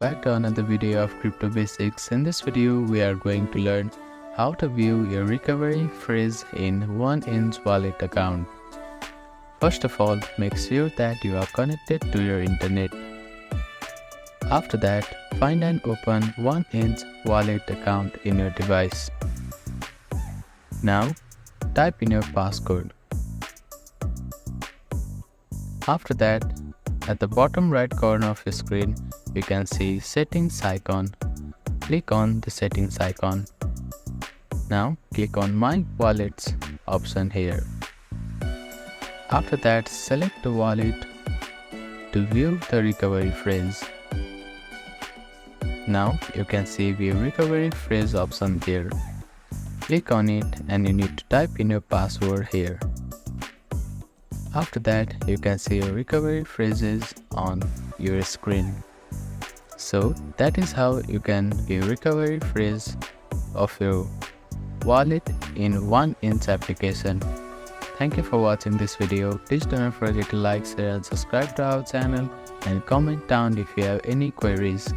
Back to another video of Crypto Basics. In this video, we are going to learn how to view your recovery phrase in OneInch wallet account. First of all, make sure that you are connected to your internet. After that, find and open OneInch wallet account in your device. Now, type in your passcode. After that, at the bottom right corner of your screen, you can see settings icon. Click on the settings icon. Now click on My Wallets option here. After that, select the wallet to view the recovery phrase. Now you can see View Recovery Phrase option here. Click on it and you need to type in your password here. After that, you can see your recovery phrases on your screen. So that is how you can view recovery phrase of your wallet in OneInch application. Thank you for watching this video. Please don't forget to like, share and subscribe to our channel and comment down if you have any queries.